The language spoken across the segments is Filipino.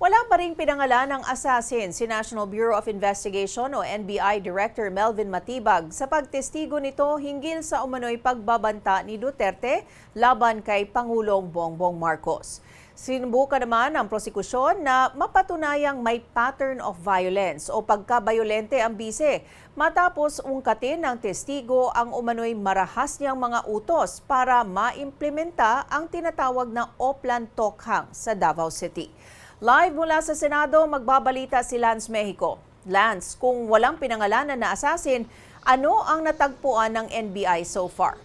Wala pa ring pinangalan ng assassin si National Bureau of Investigation o NBI Director Melvin Matibag sa pagtestigo nito hinggil sa umano'y pagbabanta ni Duterte laban kay Pangulong Bongbong Marcos. Sinubukan naman ng prosekusyon na mapatunayang may pattern of violence o pagkabayolente ang bise matapos ungkatin ng testigo ang umano'y marahas niyang mga utos para maimplementa ang tinatawag na Oplan Tokhang sa Davao City. Live mula sa Senado, magbabalita si Lance Mexico. Lance, kung walang pinangalanan na assassin, ano ang natagpuan ng NBI so far?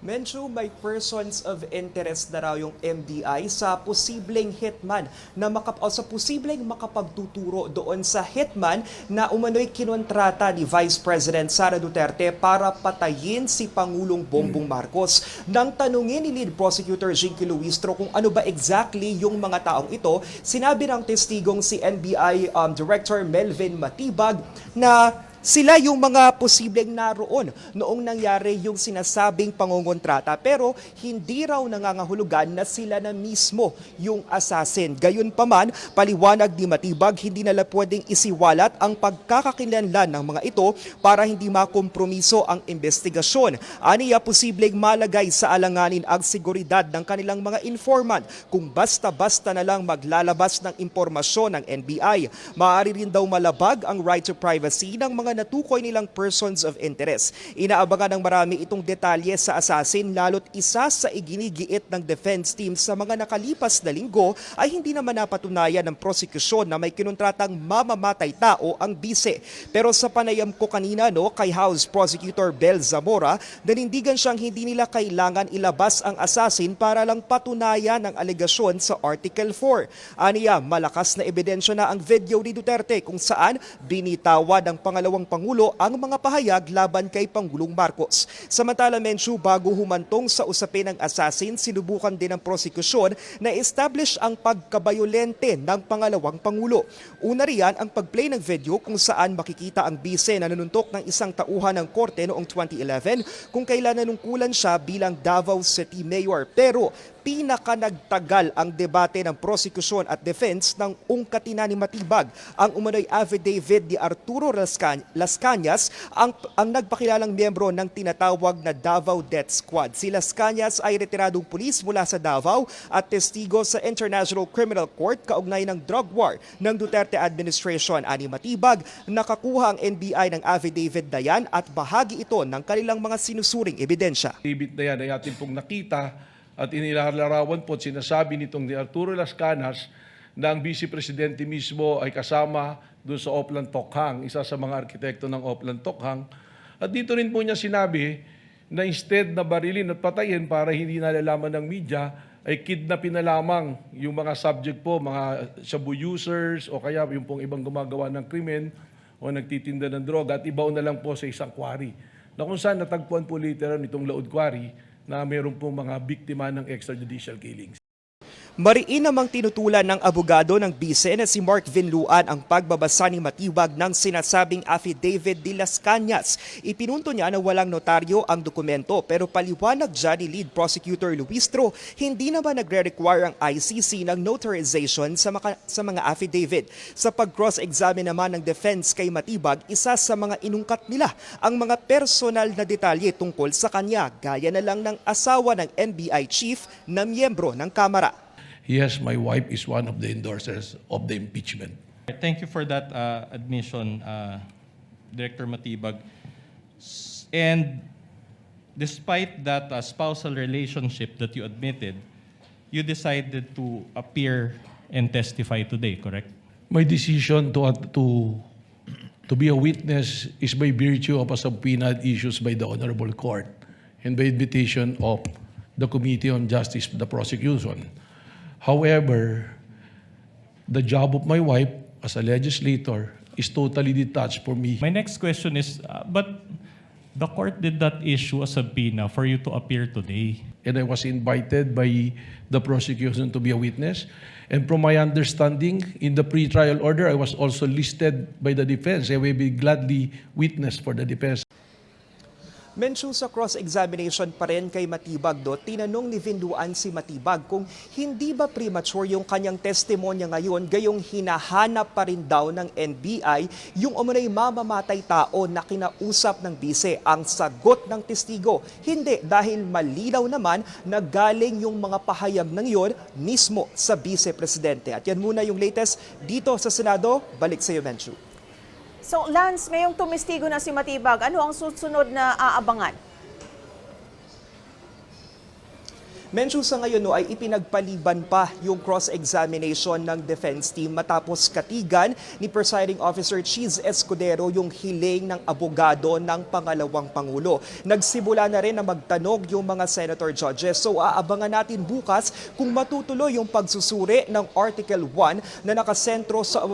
Medyo may persons of interest na raw yung NBI sa posibleng hitman na sa posibleng makapagtuturo doon sa hitman na umano'y kinontrata ni Vice President Sara Duterte para patayin si Pangulong Bongbong Marcos. Nang tanungin ni Lead Prosecutor Jinky Luistro kung ano ba exactly yung mga taong ito, sinabi ng testigong si NBI Director Melvin Matibag na sila yung mga posibleng naroon noong nangyari yung sinasabing pangongontrata pero hindi raw nangangahulugan na sila na mismo yung assassin. Gayunpaman, paliwanag ni Matibag, hindi nila pwedeng isiwalat ang pagkakakilanlan ng mga ito para hindi makompromiso ang investigasyon. Aniya, posibleng malagay sa alanganin ang seguridad ng kanilang mga informant kung basta-basta na lang maglalabas ng impormasyon ng NBI. Maaari rin daw malabag ang right to privacy ng mga natukoy nilang persons of interest. Inaabangan ng marami itong detalye sa assassin lalo't isa sa iginigiit ng defense team sa mga nakalipas na linggo ay hindi naman napatunayan ng prosekusyon na may kinuntratang mamamatay tao ang bise. Pero sa panayam ko kanina kay House Prosecutor Bel Zamora, nanindigan siyang hindi nila kailangan ilabas ang assassin para lang patunayan ang alegasyon sa Article 4. Aniya, malakas na ebidensya na ang video ni Duterte kung saan binitawan ng pangalawang Pangulo ang mga pahayag laban kay Pangulong Marcos. Samantala, Menchu, bago humantong sa usapin ng assassin, sinubukan din ng prosekusyon na establish ang pagkabayolente ng pangalawang Pangulo. Una riyan ang pagplay ng video kung saan makikita ang bise na nanuntok ng isang tauhan ng korte noong 2011 kung kailan nanungkulan siya bilang Davao City Mayor. Pero pinaka-nagtagal ang debate ng prosekusyon at defense ng ungkatin ni Matibag. Ang umano'y affidavit ni Arturo Las Cañas ang nagpakilalang miyembro ng tinatawag na Davao Death Squad. Si Las Cañas ay retiradong pulis mula sa Davao at testigo sa International Criminal Court kaugnay ng drug war ng Duterte administration. Ani Matibag, nakakuha ang NBI ng affidavit na yan at bahagi ito ng kanilang mga sinusuring ebidensya. Affidavit na yan ay atin pong nakita at inilalarawan po at sinasabi nitong ni Arturo Las Cañas na ang Vice Presidente mismo ay kasama doon sa Oplan Tokhang, isa sa mga arkitekto ng Oplan Tokhang. At dito rin po niya sinabi na instead na barilin at patayin para hindi nalalaman ng media, ay kidnapin na lamang yung mga subject po, mga shabu users o kaya yung pong ibang gumagawa ng krimen o nagtitinda ng droga at ibaon na lang po sa isang quarry. Na kung saan natagpuan po literal nitong Laod Quarry na mayroon pong mga biktima ng extrajudicial killings. Mariin namang tinutulan ng abogado ng bise na si Mark Vinluan ang pagbabasa ni Matibag ng sinasabing affidavit de Las Cañas. Ipinunto niya na walang notaryo ang dokumento pero paliwanag dyan ni Lead Prosecutor Luistro, hindi naman nagre-require ang ICC ng notarization sa mga affidavit. Sa pag-cross-examine naman ng defense kay Matibag, isa sa mga inungkat nila ang mga personal na detalye tungkol sa kanya, gaya na lang ng asawa ng NBI chief na miyembro ng Kamara. Yes, my wife is one of the endorsers of the impeachment. Thank you for that admission, Director Matibag. And despite that spousal relationship that you admitted, you decided to appear and testify today, correct? My decision to be a witness is by virtue of a subpoena issued by the Honorable Court and by invitation of the Committee on Justice for the Prosecution. However, the job of my wife as a legislator is totally detached for me. My next question is, but the court did not issue a subpoena for you to appear today. And I was invited by the prosecution to be a witness. And from my understanding, in the pre-trial order, I was also listed by the defense. I will be gladly witness for the defense. Mention sa cross-examination pa rin kay Matibag tinanong ni Vinduan si Matibag kung hindi ba premature yung kanyang testimonya ngayon gayong hinahanap pa rin daw ng NBI yung umano'y mamamatay tao na kinausap ng bise. Ang sagot ng testigo, hindi dahil malinaw naman na galing yung mga pahayag ng yon mismo sa vice-presidente. At yan muna yung latest dito sa Senado. Balik sa iyo, Menchu. So Lance, ngayong tumestigo na si Matibag, ano ang susunod na aabangan? Mention sa ngayon ay ipinagpaliban pa yung cross-examination ng defense team matapos katigan ni Presiding Officer Cheese Escudero yung hiling ng abogado ng pangalawang Pangulo. Nagsimula na rin na magtanog yung mga senator judges. So aabangan natin bukas kung matutuloy yung pagsusuri ng Article 1 na nakasentro sa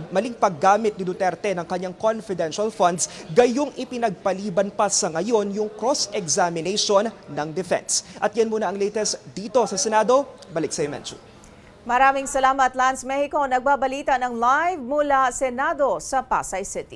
maling paggamit ni Duterte ng kanyang confidential funds, gayong ipinagpaliban pa sa ngayon yung cross-examination ng defense. At yan muna ang latest dito sa Senado. Balik sa iyo, Menchu. Maraming salamat, Lance Mexico. Nagbabalita ng live mula Senado sa Pasay City.